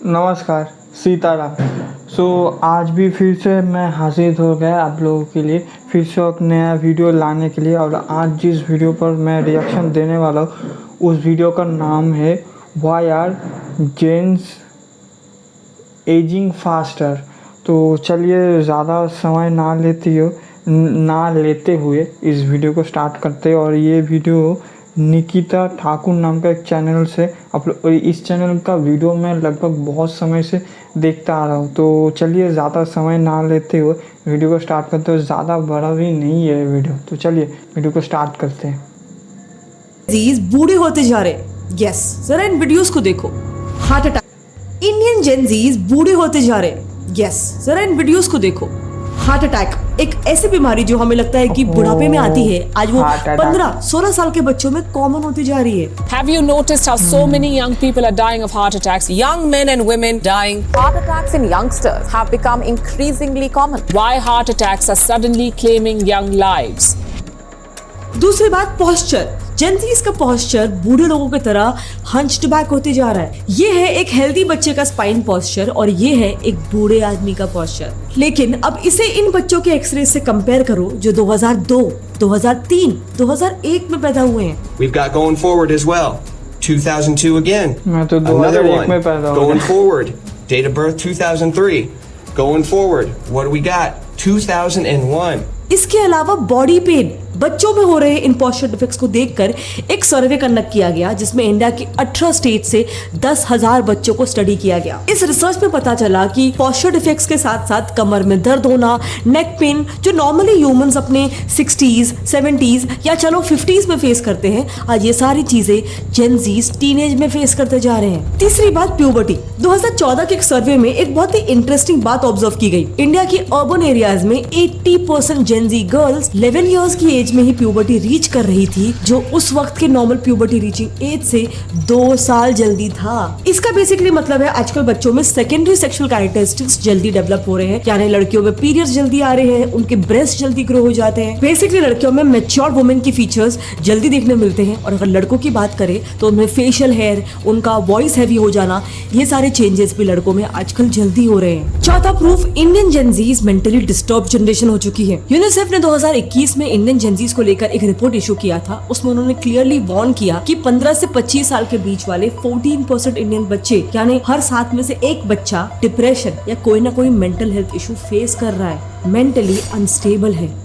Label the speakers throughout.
Speaker 1: नमस्कार, सीताराम। आज भी फिर से मैं हाजिर हो गया आप लोगों के लिए फिर से एक नया वीडियो लाने के लिए। और आज जिस वीडियो पर मैं रिएक्शन देने वाला हूँ उस वीडियो का नाम है why are gens ageing faster. तो चलिए ज़्यादा समय ना लेते हुए इस वीडियो को स्टार्ट करते हैं। और ये वीडियो निकिता ठाकुर नाम का एक चैनल से अपलोड, इस चैनल का वीडियो मैं लगभग बहुत समय से देखता आ रहा हूँ। तो चलिए ज़्यादा समय ना लेते हुए वीडियो को स्टार्ट करते हैं। ज़्यादा बड़ा भी नहीं है वीडियो, तो चलिए वीडियो को स्टार्ट करते हैं।
Speaker 2: बूढ़े होते जा रहे, यस जरा इन वीडियोस को देखो। हार्ट अटैक, इंडियन जेनजीज बूढ़े होते जा रहे, यस जरा इन वीडियोस को देखो। हार्ट अटैक एक ऐसी बीमारी जो हमें लगता है कि बुढ़ापे में आती है, आज वो 15-16 साल के बच्चों में कॉमन होती जा रही है।
Speaker 3: Have you noticed how so many young people are dying of heart attacks? Young men and women dying.
Speaker 4: Heart attacks in youngsters have become increasingly common.
Speaker 3: Why heart attacks are suddenly claiming young lives?
Speaker 2: दूसरी बात, posture. Gen Zs का posture बूढ़े लोगों की तरह हंच्ड back होते जा रहा है। ये है एक हेल्दी बच्चे का स्पाइन पोस्चर और ये है एक बूढ़े आदमी का पोस्चर। लेकिन अब इसे इन बच्चों के एक्सरे से कंपेयर करो जो 2002, 2003, 2001 में पैदा हुए हैं।
Speaker 5: We've got going forward as well. 2002 again.
Speaker 1: मैं तो
Speaker 5: Another
Speaker 1: 2001 में
Speaker 5: one.
Speaker 1: पैदा हुआ।
Speaker 5: Going forward. Date of birth 2003. Going forward. What do we got? 2001.
Speaker 2: इसके अलावा बॉडी पेन बच्चों में हो रहे इन पोस्चर डिफेक्ट्स को देखकर एक सर्वे कंडक्ट किया गया जिसमें इंडिया के 18 स्टेट से 10,000 बच्चों को स्टडी किया गया। इस रिसर्च में पता चला कि पोस्चर डिफेक्ट्स के साथ साथ कमर में दर्द होना, नेक पेन, जो नॉर्मली ह्यूमंस अपने 60s, 70s या चलो 50s में फेस करते हैं, आज ये सारी चीजें जेनजीज टीनेज में फेस करते जा रहे हैं। तीसरी बात, प्यूबर्टी। 2014 के एक सर्वे में एक बहुत ही इंटरेस्टिंग बात ऑब्जर्व की गई। इंडिया के अर्बन एरियाज में 80% जेनजी गर्ल्स 11 ईयर्स की एज में ही प्यूबर्टी रीच कर रही थी, जो उस वक्त के नॉर्मल प्यूबर्टी रीचिंग एज से 2 साल जल्दी था। इसका बेसिकली मतलब है आजकल बच्चों में सेकेंडरी सेक्सुअल कैरेक्टरिस्टिक्स जल्दी डेवलप हो रहे हैं, यानी लड़कियों में पीरियड्स जल्दी आ रहे हैं, उनके ब्रेस्ट जल्दी ग्रो हो जाते हैं। बेसिकली लड़कियों में मैच्योर वुमेन की फीचर्स जल्दी देखने मिलते हैं। और अगर लड़कों की बात करें तो उनमें फेशियल हेयर, उनका वॉइस हैवी हो जाना, ये सारे चेंजेस भी लड़कों में आजकल जल्दी हो रहे हैं। चौथा proof, Indian Gen Zs mentally disturb generation हो चुकी है। यूनिसेफ ने 2021 में इंडियन जेनजीज को लेकर एक रिपोर्ट इशू किया था। उसमें उन्होंने क्लियरली वार्न किया कि 15 से 25 साल के बीच वाले 14% इंडियन बच्चे, यानी हर 7 में से एक बच्चा डिप्रेशन या कोई ना कोई मेंटल हेल्थ इशू फेस कर रहा है, मेंटली अनस्टेबल है।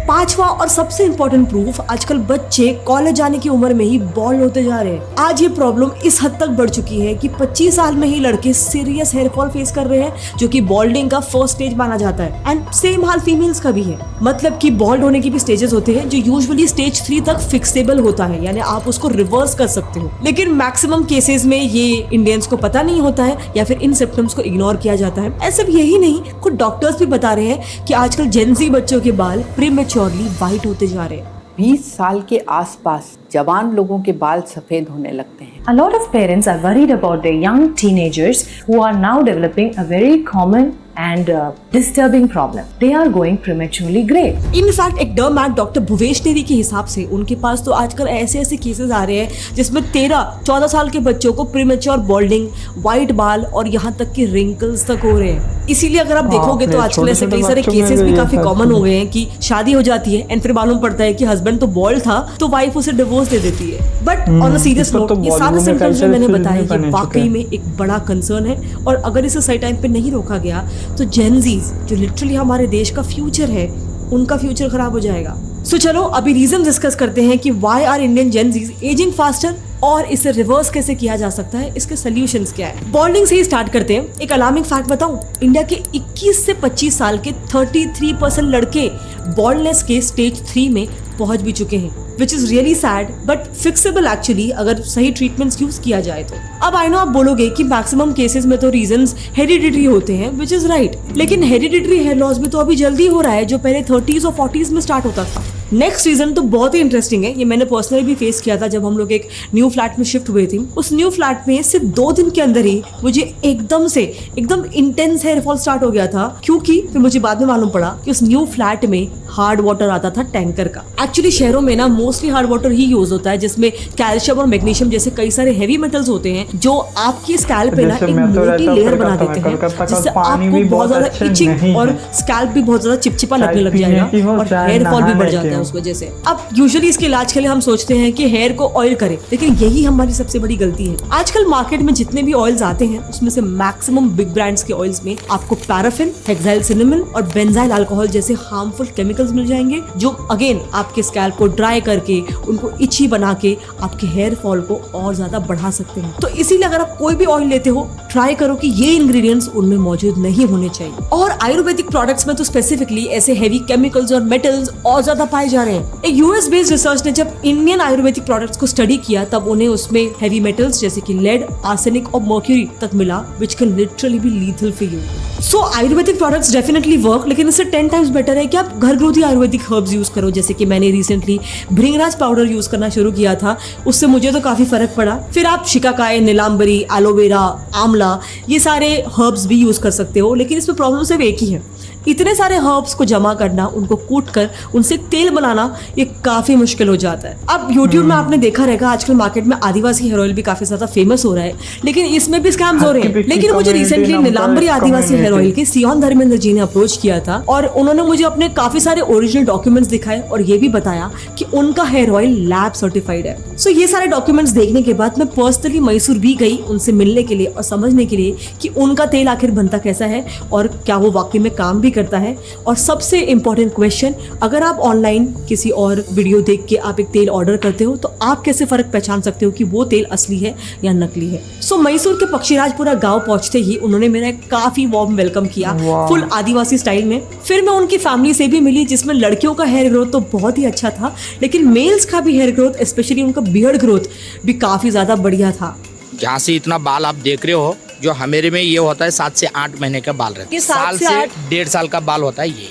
Speaker 2: पांचवा और सबसे इम्पोर्टेंट प्रूफ, आजकल बच्चे कॉलेज जाने की उम्र में ही बॉल्ड होते जा रहे हैं। आज ये प्रॉब्लम इस हद तक बढ़ चुकी है कि 25 साल में ही लड़के सीरियस हेयर फॉल फेस कर रहे हैं, जो कि बॉल्डिंग का फर्स्ट स्टेज माना जाता है। एंड सेम हाल फीमेल्स का भी है, मतलब कि बॉल्ड होने की भी स्टेजेस होते हैं जो यूजुअली स्टेज 3 तक फिक्सेबल होता है, यानी आप उसको रिवर्स कर सकते हो। लेकिन मैक्सिमम केसेस में ये इंडियंस को पता नहीं होता है या फिर इन सिम्टम्स को इग्नोर किया जाता है। ऐसे भी यही नहीं, खुद डॉक्टर्स भी बता रहे हैं कि आजकल जेनजी बच्चों के बाल प्रीमेच्योरली वाइट होते जा रहे हैं।
Speaker 6: 20 साल के आसपास जवान लोगों के बाल सफेद होने लगते हैं।
Speaker 7: A lot of parents are worried about their young teenagers who are now developing a very common and disturbing problem. They are going prematurely grey.
Speaker 2: In fact, एक डर्मैट डॉक्टर भुवेश नेरी के हिसाब से उनके पास तो आजकल ऐसे केसेस आ रहे हैं जिसमें 13-14 साल के बच्चों को प्रीमेच्योर बॉल्डिंग, व्हाइट बाल और यहाँ तक कि रिंकल्स तक हो रहे हैं। इसीलिए अगर आप देखोगे तो आजकल ऐसे कई सारे केसेस भी काफी कॉमन हो गए हैं कि शादी हो जाती है एंड फिर मालूम पड़ता है कि हस्बैंड तो बॉल्ड था तो वाइफ उसे डिवोर्स दे देती है। But on a serious note, ये सारे सिम्टम्स जो मैंने बताए ये वाकई में एक बड़ा कंसर्न है और अगर इसे सही टाइम पे नहीं रोका गया तो जेनजीज जो लिटरली हमारे देश का फ्यूचर है, उनका फ्यूचर खराब हो जाएगा। सो चलो अभी रीजन डिस्कस करते हैं कि why are Indian Gen Zs ageing faster और इसे रिवर्स कैसे किया जा सकता है, इसके सॉल्यूशंस क्या है। बॉल्डिंग से ही स्टार्ट करते हैं। एक अलार्मिंग फैक्ट बताऊं, इंडिया के 21 से 25 साल के 33% लड़के बॉल्डनेस के स्टेज 3 में पहुंच भी चुके हैं, which is really sad but fixable actually अगर सही ट्रीटमेंट्स यूज किया जाए तो। अब आई नो आप बोलोगे कि मैक्सिमम केसेस में तो रीजंस हेरिडिटरी होते हैं, विच इज राइट, लेकिन हेरिडिटरी हेयर लॉस भी तो अभी जल्दी हो रहा है जो पहले 30s और 40s में स्टार्ट होता था। नेक्स्ट रीजन तो बहुत ही इंटरेस्टिंग है, ये मैंने पर्सनली भी फेस किया था जब हम लोग एक न्यू फ्लैट में शिफ्ट हुए थे। उस न्यू फ्लैट में सिर्फ 2 दिन के अंदर ही मुझे एकदम इंटेंस हेयर फॉल स्टार्ट हो गया था, क्योंकि फिर मुझे बाद में मालूम पड़ा कि उस न्यू फ्लैट में हार्ड वाटर आता था टैंकर का। एक्चुअली शहरों में ना मोस्टली हार्ड वाटर ही यूज होता है, जिसमें कैल्शियम और मैग्नीशियम जैसे कई सारे हेवी मेटल्स होते हैं जो आपकी स्कैल्प पे ना एक मोटी लेयर बना देते हैं, जिससे आपको बहुत ज्यादा इचिंग और स्कैल्प भी बहुत ज्यादा चिपचिपा लगने लग जाएगा और हेयर फॉल भी बढ़ जाता है उस वजह से। अब यूजुअली इसके इलाज के लिए हम सोचते हैं कि हेयर को ऑयल करें, लेकिन यही हमारी सबसे बड़ी गलती है। आजकल मार्केट में जितने भी ऑयल्स आते हैं उसमें से मैक्सिमम बिग ब्रांड्स के ऑयल्स में आपको पैराफिन, हेक्साइल सिनेमन और बेंजाइल अल्कोहल जैसे हार्मफुल केमिकल्स मिल जाएंगे, जो अगेन आपके स्कैल्प को ड्राई करके उनको इची बना के आपके हेयर फॉल को और ज्यादा बढ़ा सकते हैं। तो इसीलिए अगर आप कोई भी ऑयल लेते हो ट्राई करो कि ये इंग्रेडिएंट्स उनमें मौजूद नहीं होने चाहिए। और आयुर्वेदिक प्रोडक्ट्स में तो स्पेसिफिकली ऐसे हेवी केमिकल्स और मेटल्स और ज्यादा पाए जा रहे हैं। एक यूएस बेस्ड रिसर्च ने जब इंडियन आयुर्वेदिक प्रोडक्ट्स को स्टडी किया तब उन्हें उसमें हेवी मेटल्स जैसे कि लेड, आर्सेनिक और मर्क्यूरी तक मिला, which can literally be lethal for you. So Ayurvedic products definitely work, लेकिन इससे 10 टाइम्स बेटर है कि आप घर ग्रोथी आयुर्वेदिक हर्ब्स यूज करो। जैसे कि मैंने रिसेंटली भृंगराज पाउडर यूज करना शुरू किया था, उससे मुझे तो काफी फर्क पड़ा। फिर आप शिकाकाय, नीलांबरी, एलोवेरा, आंवला ये सारे हर्ब्स भी यूज कर सकते हो, लेकिन इसमें प्रॉब्लम सिर्फ एक ही है, इतने सारे हर्ब्स को जमा करना, उनको कूट कर उनसे तेल बनाना ये काफी मुश्किल हो जाता है। अब YouTube में आपने देखा रहेगा आजकल मार्केट में आदिवासी हेयर ऑयल भी काफी ज्यादा फेमस हो रहा है, लेकिन इसमें भी स्कैम्स हो रहे हैं। लेकिन मुझे रिसेंटली नीलांबरी आदिवासी हेयर ऑयल के सियोन धर्मेंद्र जी ने अप्रोच किया था और उन्होंने मुझे अपने काफी सारे ओरिजिनल डॉक्यूमेंट्स दिखाए और ये भी बताया कि उनका हेयर ऑयल लैब सर्टिफाइड है। सो ये सारे डॉक्यूमेंट्स देखने के बाद मैं पर्सनली मैसूर भी गई उनसे मिलने के लिए और समझने के लिए कि उनका तेल आखिर बनता कैसा है और क्या वो वाकई में काम भी करता है। और सबसे इंपॉर्टेंट क्वेश्चन, अगर आप ऑनलाइन किसी और वीडियो देख के आप एक तेल ऑर्डर करते हो तो आप कैसे फर्क पहचान सकते हो कि वो तेल असली है या नकली है। सो मैसूर के पक्षीराजपुरा गांव पहुंचते ही उन्होंने मेरा काफी वार्म वेलकम किया, फुल आदिवासी स्टाइल में। फिर मैं उनकी फैमिली से भी मिली जिसमें लड़कियों का हेयर ग्रोथ तो बहुत ही अच्छा था, लेकिन मेल्स का भी हेयर ग्रोथ, स्पेशली उनका बियर्ड ग्रोथ भी काफी ज्यादा बढ़िया था।
Speaker 8: जहाँ से इतना बाल आप देख रहे हो, जो हमेरे में ये होता है 7 से 8 महीने का बाल रहता है, साल से 1.5 साल का बाल होता है ये।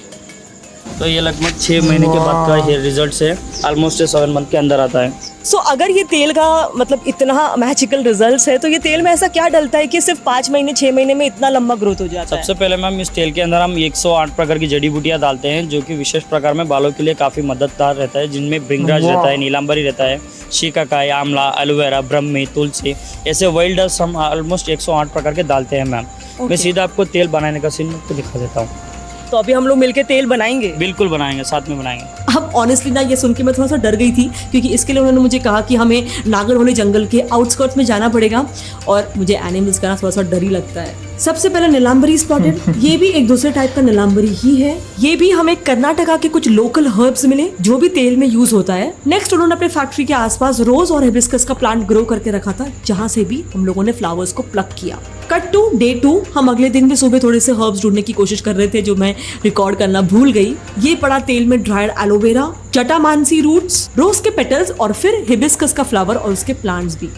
Speaker 9: तो ये लगभग 6 महीने के बाद का हेयर रिजल्ट से ऑलमोस्ट 7 मंथ के अंदर आता है।
Speaker 2: सो अगर ये तेल का मतलब इतना मैजिकल रिजल्ट्स है तो ये तेल में ऐसा क्या डलता है कि सिर्फ 5 महीने 6 महीने में इतना लंबा ग्रोथ हो जाता है?
Speaker 9: सबसे पहले मैम इस तेल के अंदर हम 108 प्रकार की जड़ी बूटियाँ डालते हैं, जो कि विशेष प्रकार में बालों के लिए काफ़ी मददगार रहता है, जिनमें भृंगराज रहता है, नीलांबरी रहता है, शिकाकाय, आंवला, एलोवेरा, ब्रह्मी, तुलसी, ऐसे वाइल्ड डस्ट हम ऑलमोस्ट 108 प्रकार के डालते हैं मैम। मैं सीधा आपको तेल बनाने का सीन तो दिखा देता हूँ।
Speaker 2: तो अभी हम लोग मिलके तेल बनाएंगे?
Speaker 9: बिल्कुल बनाएंगे, साथ में बनाएंगे।
Speaker 2: अब ऑनेस्टली ना ये सुन के मैं थोड़ा सा डर गई थी, क्योंकि इसके लिए उन्होंने मुझे कहा कि हमें नागरहोली जंगल के आउटस्कर्ट्स में जाना पड़ेगा और मुझे एनिमल्स का ना थोड़ा सा डर ही लगता है। सबसे पहले नीलांबरी स्पॉटेड, ये भी एक दूसरे टाइप का नीलांबरी ही है। ये भी हमें कर्नाटका के कुछ लोकल हर्ब्स मिले जो भी तेल में यूज होता है। नेक्स्ट उन्होंने अपने फैक्ट्री के आसपास रोज और हिबिस्कस का प्लांट ग्रो करके रखा था, जहाँ से भी हम लोगों ने फ्लावर्स को प्लक किया। कट टू डे 2, हम अगले दिन भी सुबह थोड़े से हर्ब्स ढूंढने की कोशिश कर रहे थे जो मैं रिकॉर्ड करना भूल गई। ये पड़ा तेल में ड्राइड एलोवेरा, जटामानसी रूट्स, रोज के पेटल्स और फिर हिबिस्कस का फ्लावर और उसके प्लांट्स भी।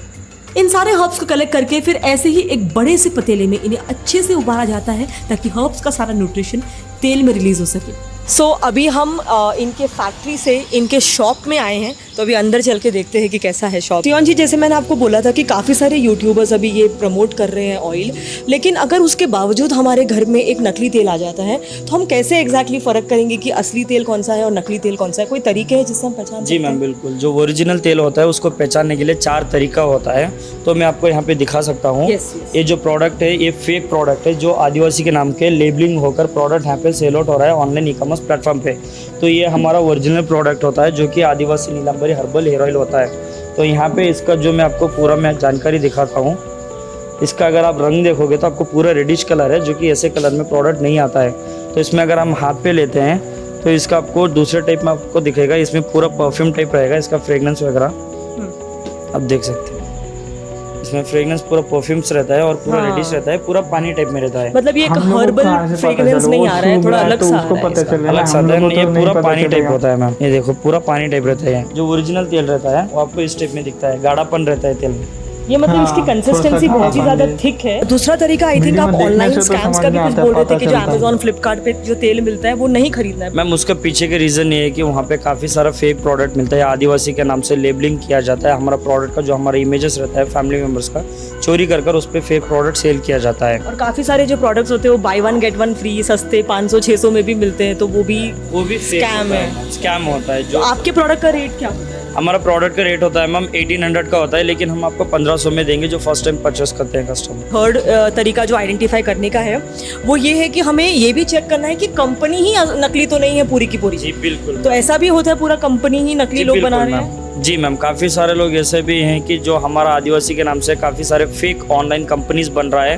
Speaker 2: इन सारे हर्ब्स को कलेक्ट करके फिर ऐसे ही एक बड़े से पतीले में इन्हें अच्छे से उबाला जाता है ताकि हर्ब्स का सारा न्यूट्रिशन तेल में रिलीज हो सके। सो अभी हम इनके फैक्ट्री से इनके शॉप में आए हैं, तो अभी अंदर चल के देखते हैं कि कैसा है शॉप। सियोन जी, जैसे मैंने आपको बोला था कि काफ़ी सारे यूट्यूबर्स अभी ये प्रमोट कर रहे हैं ऑयल, लेकिन अगर उसके बावजूद हमारे घर में एक नकली तेल आ जाता है तो हम कैसे एग्जैक्टली फ़र्क करेंगे कि असली तेल कौन सा है और नकली तेल कौन सा है? कोई तरीके है जिससे हम पहचान सकते हैं?
Speaker 9: जी मैम, बिल्कुल। जो ओरिजिनल तेल होता है उसको पहचानने के लिए 4 तरीका होता है, तो मैं आपको यहाँ पे दिखा सकता हूँ। ये जो प्रोडक्ट है ये फेक प्रोडक्ट है, जो आदिवासी के नाम के लेबलिंग होकर प्रोडक्ट यहाँ पे सेल आउट हो रहा है ऑनलाइन ई-कॉमर्स प्लेटफॉर्म पे। तो ये हमारा ओरिजिनल प्रोडक्ट होता है जो कि आदिवासी नीलांबरी हर्बल हेयर ऑयल होता है। तो यहाँ पे इसका जो मैं आपको पूरा मैं जानकारी दिखाता हूँ। इसका अगर आप रंग देखोगे तो आपको पूरा रेडिश कलर है, जो कि ऐसे कलर में प्रोडक्ट नहीं आता है। तो इसमें अगर हम हाथ पे लेते हैं तो इसका आपको दूसरे टाइप में आपको दिखेगा, इसमें पूरा परफ्यूम टाइप रहेगा, इसका फ्रेगनेंस वगैरह आप देख सकते हैं। इसमें फ्रेगनेंस पूरा परफ्यूम्स रहता है और पूरा रेडिश रहता है, पूरा पानी टाइप में रहता है।
Speaker 2: मतलब ये एक हर्बल फ्रेगनेंस नहीं आ रहा है, थोड़ा अलग सा
Speaker 9: अलग सा है। ये पूरा पानी टाइप होता है मैम, ये देखो पूरा पानी टाइप रहता है। जो ओरिजिनल तेल रहता है वो आपको इस टाइप में दिखता है, गाढ़ापन रहता है तेल में।
Speaker 2: ये मतलब
Speaker 1: हाँ,
Speaker 2: इसकी
Speaker 1: थोड़ा
Speaker 2: कंसिस्टेंसी
Speaker 1: सा
Speaker 2: बहुत ही
Speaker 1: खारापन
Speaker 2: ज्यादा
Speaker 1: है।
Speaker 2: थिक है। दूसरा तरीका आई थिंक
Speaker 1: वीडियो
Speaker 2: आप
Speaker 1: में देखने
Speaker 2: ऑनलाइन
Speaker 1: से तो
Speaker 2: स्कैम्स
Speaker 1: समझ
Speaker 2: का भी
Speaker 1: में
Speaker 2: कुछ
Speaker 1: आता है,
Speaker 2: बोल रहे थे
Speaker 1: पता
Speaker 2: कि जो
Speaker 1: चलता है।
Speaker 2: Amazon फ्लिपकार्ट पे जो तेल मिलता है वो नहीं खरीदना है।
Speaker 9: मैम उसका पीछे के रीज़न ये है कि वहाँ पे काफ़ी सारा फेक प्रोडक्ट मिलता है, आदिवासी के नाम से लेबलिंग किया जाता है। हमारा प्रोडक्ट का जो हमारा इमेजेस रहता है फैमिली मेम्बर्स का चोरी कर उस पर फेक प्रोडक्ट सेल किया जाता है।
Speaker 2: और काफी सारे जो प्रोडक्ट्स होते हैं वो by one get one free सस्ते 500-600 में भी मिलते हैं, तो वो भी स्कैम है।
Speaker 9: स्कैम होता है।
Speaker 2: तो
Speaker 9: जो
Speaker 2: आपके प्रोडक्ट का रेट क्या होता है?
Speaker 9: हमारा प्रोडक्ट का रेट होता है मैम 1800 का होता है, लेकिन हम आपको 1500 में देंगे जो फर्स्ट टाइम परचेस करते हैं कस्टमर।
Speaker 2: थर्ड तरीका जो आइडेंटिफाई करने का है वो ये है कि हमें ये भी चेक करना है कि कंपनी ही नकली तो नहीं है पूरी की पूरी।
Speaker 9: जी बिल्कुल।
Speaker 2: तो ऐसा भी होता है पूरा कंपनी ही नकली लोग बना रहे हैं?
Speaker 9: जी मैम, काफ़ी सारे लोग ऐसे भी हैं कि जो हमारा आदिवासी के नाम से काफ़ी सारे फेक ऑनलाइन कंपनीज बन रहा है।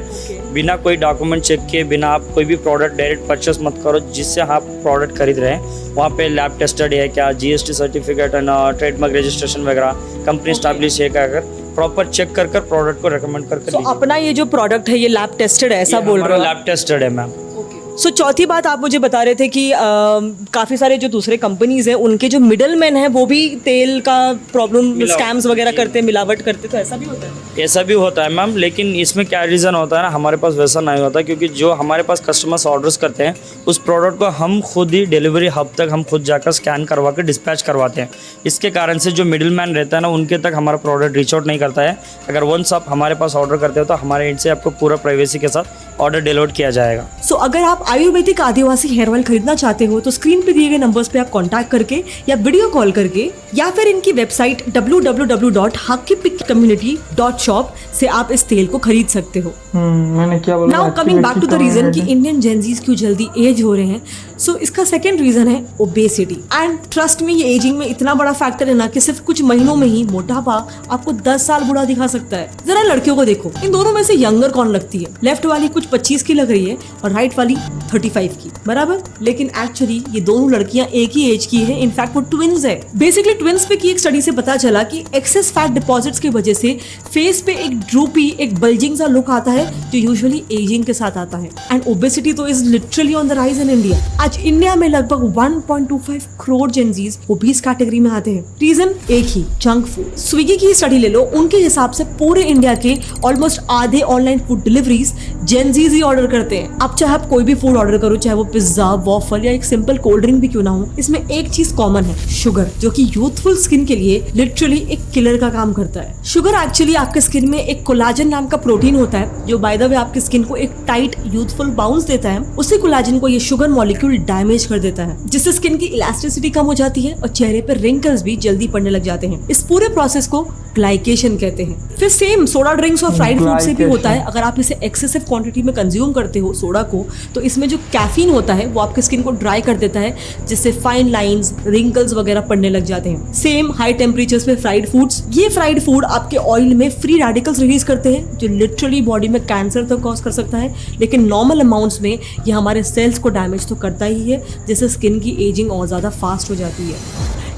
Speaker 9: बिना कोई डॉक्यूमेंट चेक किए, बिना आप कोई भी प्रोडक्ट डायरेक्ट परचेस मत करो। जिससे आप प्रोडक्ट खरीद रहे हैं वहाँ पे लैब टेस्टेड है क्या, GST certificate and trademark registration वगैरह, कंपनी स्टैब्लिश है क्या, अगर प्रॉपर चेक कर प्रोडक्ट को रेकमेंड करके
Speaker 2: तो अपना ये जो प्रोडक्ट है ये लैब टेस्टेड है ऐसा बोल रहे हो?
Speaker 9: लैब टेस्टेड है मैम।
Speaker 2: सो चौथी बात आप मुझे बता रहे थे कि काफ़ी सारे जो दूसरे कंपनीज हैं उनके जो मिडल मैन है वो भी तेल का प्रॉब्लम स्कैम्स वगैरह करते हैं, मिलावट करते, तो ऐसा भी होता है?
Speaker 9: ऐसा भी होता है मैम, लेकिन इसमें क्या रीज़न होता है ना, हमारे पास वैसा नहीं होता, क्योंकि जो हमारे पास कस्टमर्स ऑर्डर्स करते हैं उस प्रोडक्ट को हम खुद ही डिलीवरी हब तक हम खुद जाकर स्कैन करवा के डिस्पैच करवाते हैं। इसके कारण से जो मिडिल मैन रहता है ना उनके तक हमारा प्रोडक्ट रीच आउट नहीं करता है। अगर वंस आप हमारे पास ऑर्डर करते हो तो हमारे एंड से आपको पूरा प्राइवेसी के साथ ऑर्डर डिलीवर किया जाएगा।
Speaker 2: सो अगर आप आयुर्वेदिक आदिवासी हेयर ऑयल खरीदना चाहते हो तो स्क्रीन पे दिए गए नंबर्स पे आप कांटेक्ट करके या वीडियो कॉल करके या फिर इनकी वेबसाइट www.hakipicommunity.shop से आप इस तेल को खरीद सकते हो।
Speaker 1: मैंने क्या बोला?
Speaker 2: Now coming back to the reason कि इंडियन जेंजीज क्यों जल्दी एज हो रहे हैं, सो इसका सेकंड रीजन है ओबेसिटी। एंड ट्रस्ट में ये एजिंग में इतना बड़ा फैक्टर है ना कि सिर्फ कुछ महीनों में ही मोटापा आपको 10 साल बुढ़ा दिखा सकता है। जरा लड़कियों को देखो, इन दोनों में से यंगर कौन लगती है? लेफ्ट वाली कुछ 25 की लग रही है और राइट वाली 35 की, बराबर। लेकिन एक्चुअली ये दोनों लड़कियां एक ही एज की है, इनफैक्ट वो ट्विन्स है। बेसिकली ट्विन्स पे की एक स्टडी से पता चला कि एक्सेस फैट डिपॉजिट्स की वजह से फेस पे एक ड्रूपी, एक बल्जिंग सा लुक आता है जो यूजुअली एजिंग के साथ आता है। एंड ओबेसिटी तो is literally on the rise in India. आज इंडिया में लगभग 1.25 करोड़ जेंजीज ओबीस कैटेगरी में आते हैं। रीजन एक ही, जंक फूड। स्विगी की स्टडी ले लो, उनके हिसाब से पूरे इंडिया के ऑलमोस्ट आधे ऑनलाइन फूड डिलीवरीज जेंजीज ही ऑर्डर करते हैं। अब चाहे आप कोई भी फूड ऑर्डर करो, चाहे वो पिज्जा, वॉफल या एक सिंपल कोल्ड ड्रिंक भी क्यों ना हो, इसमें एक चीज कॉमन है, शुगर, जो कि यूथफुल स्किन के लिए लिटरली एक किलर का काम करता है। शुगर एक्चुअली आपके स्किन में एक कोलाजन नाम का प्रोटीन होता है जो बाय द वे आपकी स्किन को एक टाइट यूथफुल बाउंस देता है। उसी कोलाजन को ये शुगर मॉलिक्यूल डैमेज कर देता है, जिससे स्किन की इलास्टिसिटी कम हो जाती है और चेहरे पर रिंकल्स भी जल्दी पड़ने लग जाते हैं। इस पूरे प्रोसेस को ग्लाइकेशन कहते हैं। फिर सेम सोडा ड्रिंक्स और फ्राइड फूड से भी होता है। अगर आप इसे एक्सेसिव क्वांटिटी में कंज्यूम करते हो सोडा को, तो इसमें जो कैफीन होता है वो आपके स्किन को ड्राई कर देता है, जिससे फाइन लाइंस, रिंकल्स वगैरह पड़ने लग जाते हैं। सेम हाई टेम्परेचर्स पे फ्राइड फूड्स, ये फ्राइड फूड आपके ऑयल में फ्री रेडिकल्स रिलीज करते हैं जो लिटरली बॉडी में कैंसर तक कॉज कर सकता है। लेकिन नॉर्मल अमाउंट्स में ये हमारे सेल्स को डैमेज तो करता ही है, जिससे स्किन की एजिंग और ज्यादा फास्ट हो जाती है।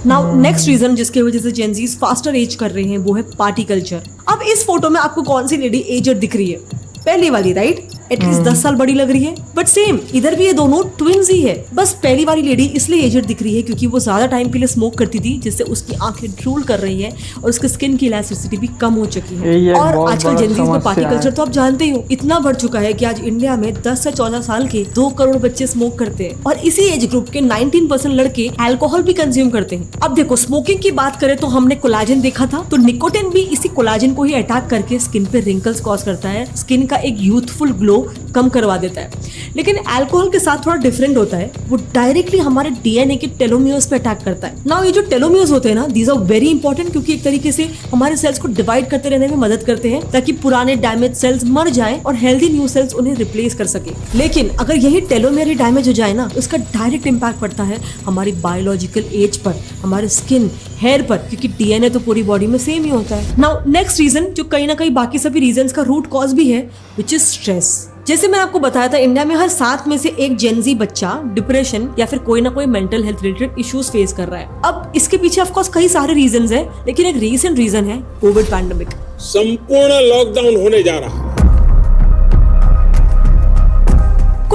Speaker 2: नाउ नेक्स्ट रीजन जिसकी वजह से जेंजीज फास्टर एज कर रहे हैं वो है पार्टी कल्चर। अब इस फोटो में आपको कौन सी लेडी एजड दिख रही है? पहली वाली, राइट? एटलीस्ट 10 साल बड़ी लग रही है। बट सेम इधर भी ये दोनों ट्विन्स ही है। बस पहली वाली लेडी इसलिए एजड दिख रही है क्योंकि वो ज्यादा टाइम के लिए स्मोक करती थी, जिससे उसकी आंखें ड्रूल कर रही है और उसकी स्किन की इलास्टिसिटी भी कम हो चुकी है। और आजकल जेंजीज में पार्टी कल्चर तो आप जानते ही हो, इतना बढ़ चुका है कि आज इंडिया में 10 से 14 साल के 2 करोड़ बच्चे स्मोक करते हैं और इसी एज ग्रुप के 19% लड़के अल्कोहल भी कंज्यूम करते हैं। अब देखो, स्मोकिंग की बात करें तो हमने कोलाजन देखा था, तो निकोटिन भी इसी कोलाजन को ही अटैक करके स्किन पे रिंकल्स कॉज करता है, स्किन का एक यूथफुल ग्लो कम करवा देता है। लेकिन अल्कोहल के साथ थोड़ा डिफरेंट होता है, वो डायरेक्टली हमारे डीएनए के टेलोमियर्स पे अटैक करता है। नाउ ये जो टेलोमियर्स होते हैं ना, दीज आर वेरी इंपॉर्टेंट क्योंकि एक तरीके से हमारे सेल्स को डिवाइड करते रहने में मदद करते हैं ताकि पुराने डैमेज सेल्स मर जाएं और हेल्दी न्यू सेल्स उन्हें रिप्लेस कर सके। लेकिन अगर यही टेलोमियर डैमेज हो जाए ना, तो इसका डायरेक्ट इम्पैक्ट पड़ता है हमारी बायोलॉजिकल एज पर, हमारे स्किन, हेयर पर, क्योंकि डीएनए तो पूरी बॉडी में सेम ही होता है। नाउ नेक्स्ट रीजन जो कहीं ना कहीं बाकी सभी रीजंस का रूट कॉज भी है, विच इज स्ट्रेस। जैसे मैं आपको बताया था, इंडिया में हर 7 में से एक जेनजी बच्चा डिप्रेशन या फिर कोई ना कोई mental health related issues face कर रहा है। अब इसके पीछे ऑफ कोर्स कई सारे रीजंस हैं, लेकिन एक रीसेंट रीजन है कोविड पैंडेमिक।
Speaker 10: संपूर्ण लॉकडाउन होने जा रहा है।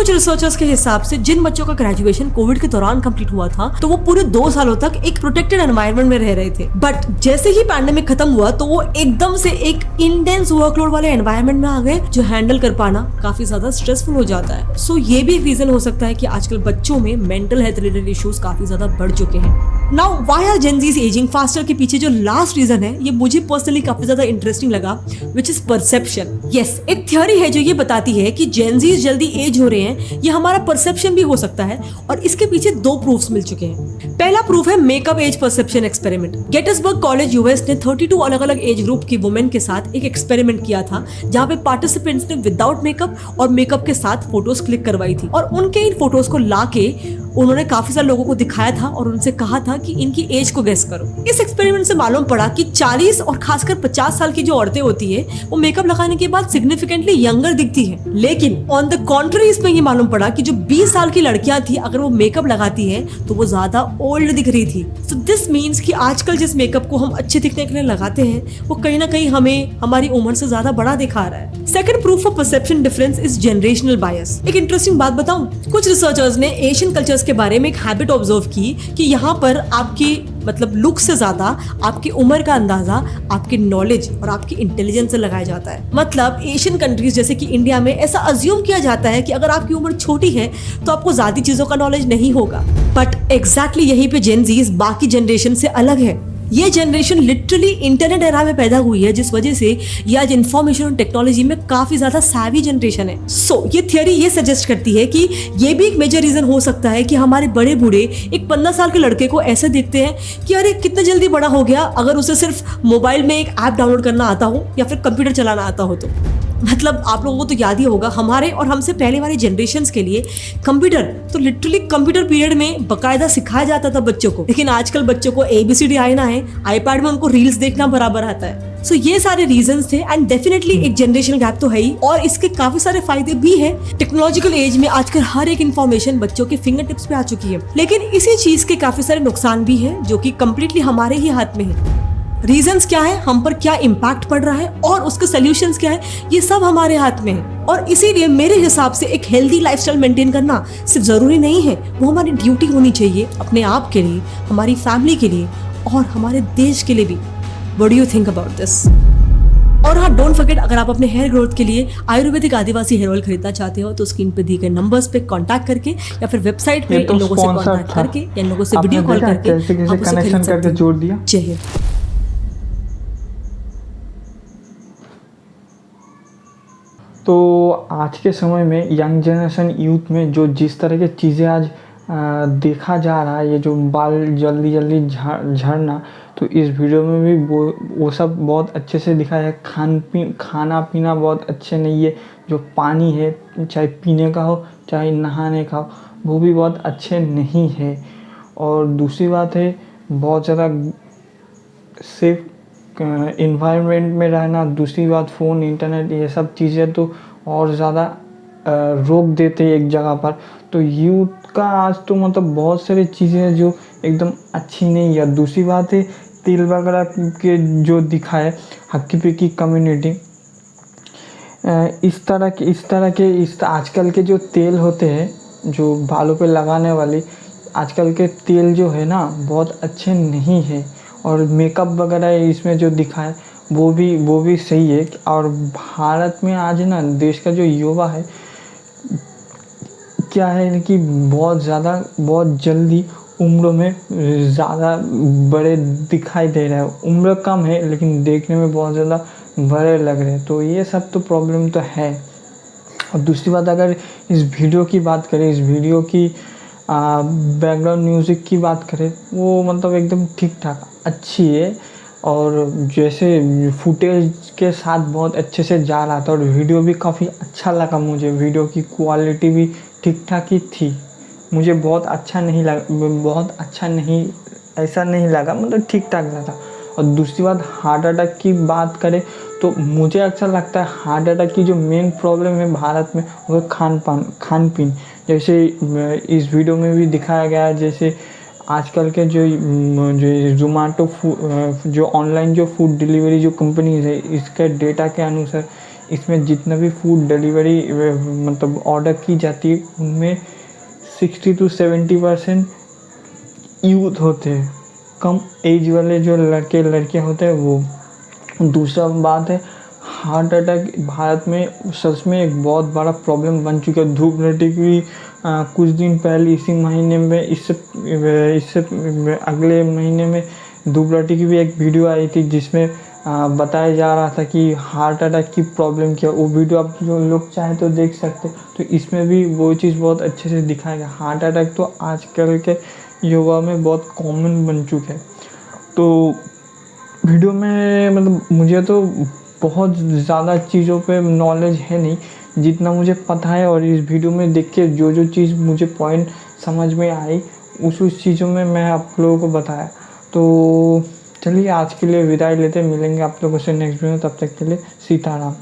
Speaker 2: कुछ रिसर्चर्स के हिसाब से जिन बच्चों का ग्रेजुएशन कोविड के दौरान कंप्लीट हुआ था तो वो पूरे 2 सालों तक एक प्रोटेक्टेड एनवायरनमेंट में रह रहे थे, बट जैसे ही पैंडेमिक खत्म हुआ तो वो एकदम से एक इंटेंस वर्कलोड वाले एनवायरनमेंट में आ गए, जो हैंडल कर पाना काफी ज्यादा स्ट्रेसफुल हो जाता है। सो ये भी एक रीजन हो सकता है कि आजकल बच्चों में मेंटल हेल्थ रिलेटेड इश्यूज काफी ज्यादा बढ़ चुके हैं। Now why are Gen Z's ageing faster के पीछे जो लास्ट रीजन है, ये मुझे पर्सनली काफी ज्यादा इंटरेस्टिंग लगा, विच इज परसेप्शन। यस, एक थ्योरी है जो ये बताती है कि जेन ज़ीज जल्दी एज हो रहे हैं, ये हमारा परसेप्शन भी हो सकता है, और इसके पीछे 2 प्रूफ्स मिल चुके हैं। पहला प्रूफ है makeup age perception experiment. Gettysburg college US ने 32 अलग अलग एज ग्रुप की वुमेन के साथ एक एक्सपेरिमेंट किया था, जहां पे पार्टिसिपेंट्स ने विदाउट मेकअप और मेकअप के साथ फोटोज क्लिक करवाई थी, और उनके इन फोटोज को लाके उन्होंने काफी सारे लोगों को दिखाया था और उनसे कहा था कि इनकी एज को गेस करो। इस एक्सपेरिमेंट से मालूम पड़ा कि 40 और खासकर 50 साल की जो औरतें होती है वो मेकअप लगाने के बाद सिग्निफिकेंटली यंगर दिखती है, लेकिन ऑन द कॉन्ट्ररी इसमें ये मालूम पड़ा कि जो 20 साल की लड़कियां थी अगर वो मेकअप लगाती है तो वो ज्यादा ओल्ड दिख रही थी। सो दिस मीन्स कि आजकल जिस मेकअप को हम अच्छे दिखने के लिए लगाते हैं वो कहीं ना कहीं हमें हमारी उम्र से ज्यादा बड़ा दिखा रहा है। Second proof of perception difference is generational bias. एक इंटरेस्टिंग बात बताऊं, कुछ रिसर्चर्स ने एशियन कल्चर्स के बारे में एक हैबिट ऑब्जर्व की कि यहाँ पर आपकी मतलब लुक से ज्यादा आपकी उम्र का अंदाजा आपकी नॉलेज और आपकी इंटेलिजेंस से लगाया जाता है। मतलब एशियन कंट्रीज जैसे कि इंडिया में ऐसा अज्यूम किया जाता है कि अगर आपकी उम्र छोटी है तो आपको ज्यादा चीजों का नॉलेज नहीं होगा, बट एग्जैक्टली यहीं पे जेन ज़ीज बाकी जनरेशन से अलग है। ये जनरेशन लिटरली इंटरनेट एरा में पैदा हुई है, जिस वजह से ये आज इंफॉर्मेशन और टेक्नोलॉजी में काफी ज्यादा savvy जनरेशन है। सो ये थियरी ये सजेस्ट करती है कि ये भी एक मेजर रीजन हो सकता है कि हमारे बड़े बूढ़े एक 15 साल के लड़के को ऐसे देखते हैं कि अरे कितना जल्दी बड़ा हो गया, अगर उसे सिर्फ मोबाइल में एक ऐप डाउनलोड करना आता हो या फिर कंप्यूटर चलाना आता हो तो। मतलब आप लोगों को तो याद ही होगा, हमारे और हमसे पहले वाले जनरेशन्स के लिए कंप्यूटर तो लिटरली कंप्यूटर पीरियड में बकायदा सिखाया जाता था बच्चों को, लेकिन आजकल बच्चों को ABCD आना है, आईपैड में उनको रील्स देखना बराबर आता है। सो ये सारे रीजंस थे एंड डेफिनेटली एक जनरेशन गैप तो है ही, और इसके काफी सारे फायदे भी हैं। टेक्नोलॉजिकल एज में आजकल हर एक इन्फॉर्मेशन बच्चों के फिंगर टिप्स पे आ चुकी है, लेकिन इसी चीज के काफी सारे नुकसान भी है जो कि कम्प्लीटली हमारे ही हाथ में है। रीजंस क्या है, हम पर क्या इम्पैक्ट पड़ रहा है और उसके सोल्यूशंस क्या है, ये सब हमारे हाथ में है। और इसीलिए मेरे हिसाब से एक हेल्दी लाइफस्टाइल मेंटेन करना सिर्फ जरूरी नहीं है, वो हमारी ड्यूटी होनी चाहिए अपने आप के लिए, हमारी फैमिली के लिए और हमारे देश के लिए भी। What do you think about this? और हाँ, डोंट फॉरगेट, अगर आप अपने हेयर ग्रोथ के लिए आयुर्वेदिक आदिवासी हेयर ऑयल खरीदना चाहते हो तो स्क्रीन पे दिए गए नंबर्स पे कांटेक्ट करके या फिर वेबसाइट पे इन लोगों से कांटेक्ट करके या इन लोगों से वीडियो कॉल करके आप उसे खरीद सकते हो।
Speaker 1: जोड़ दिया।
Speaker 2: जय हिंद।
Speaker 1: तो आज के समय में यंग जनरेशन यूथ में जो जिस तरह की चीज़ें आज देखा जा रहा है, ये जो बाल जल्दी जल्दी झड़ना, तो इस वीडियो में भी वो सब बहुत अच्छे से दिखाया है। खाना पीना बहुत अच्छे नहीं है, जो पानी है चाहे पीने का हो चाहे नहाने का हो वो भी बहुत अच्छे नहीं है। और दूसरी बात है बहुत ज़्यादा सेफ इन्वायरमेंट में रहना। दूसरी बात फ़ोन इंटरनेट ये सब चीज़ें तो और ज़्यादा रोक देते हैं एक जगह पर। तो यूथ का आज तो मतलब बहुत सारी चीज़ें हैं जो एकदम अच्छी नहीं है। दूसरी बात है तेल वगैरह के जो दिखाए हक्की पिक्की कम्युनिटी, इस तरह के आजकल के जो तेल होते हैं जो बालों पे लगाने वाली, आजकल के तेल जो है ना बहुत अच्छे नहीं है। और मेकअप वगैरह इसमें जो दिखाए वो भी सही है। और भारत में आज ना देश का जो युवा है क्या है कि बहुत जल्दी उम्र में ज़्यादा बड़े दिखाई दे रहे हैं। उम्र कम है लेकिन देखने में बहुत ज़्यादा बड़े लग रहे हैं। तो ये सब तो प्रॉब्लम तो है। और दूसरी बात, अगर इस वीडियो की बात करें, इस वीडियो की बैकग्राउंड म्यूज़िक की बात करें, वो मतलब एकदम ठीक ठाक अच्छी है और जैसे फुटेज के साथ बहुत अच्छे से जा रहा था और वीडियो भी काफ़ी अच्छा लगा मुझे। वीडियो की क्वालिटी भी ठीक ठाक ही थी, मुझे बहुत अच्छा नहीं ऐसा नहीं लगा, मतलब ठीक ठाक लगा। और दूसरी बात, हार्ट अटैक की बात करें तो मुझे अच्छा लगता है हार्ट अटैक की जो मेन प्रॉब्लम है भारत में वो खान पीन। जैसे इस वीडियो में भी दिखाया गया है, जैसे आजकल के जो ज़ोमैटो जो ऑनलाइन जो फूड डिलीवरी जो कंपनीज है, इसके डेटा के अनुसार इसमें जितना भी फूड डिलीवरी मतलब ऑर्डर की जाती है उनमें 60 to 70% यूथ होते हैं, कम एज वाले जो लड़के लड़कियां होते हैं वो। दूसरा बात है हार्ट अटैक भारत में सच में एक बहुत बड़ा प्रॉब्लम बन चुका है। धूप नटी की कुछ दिन पहले इसी महीने में इससे अगले महीने में धूप नटी की भी एक वीडियो आई थी जिसमें बताया जा रहा था कि हार्ट अटैक की प्रॉब्लम क्या। वो वीडियो आप जो लोग चाहे तो देख सकते। तो इसमें भी वो चीज़ बहुत अच्छे से दिखाया गया। हार्ट अटैक तो आजकल के युवा में बहुत कॉमन बन चुके हैं। तो वीडियो में मतलब मुझे तो बहुत ज़्यादा चीज़ों पे नॉलेज है नहीं जितना मुझे पता है, और इस वीडियो में देख के जो जो चीज़ मुझे पॉइंट समझ में आई उस चीज़ों में मैं आप लोगों को बताया। तो चलिए आज के लिए विदाई लेते, मिलेंगे आप लोगों से नेक्स्ट वीडियो, तब तक के लिए सीताराम।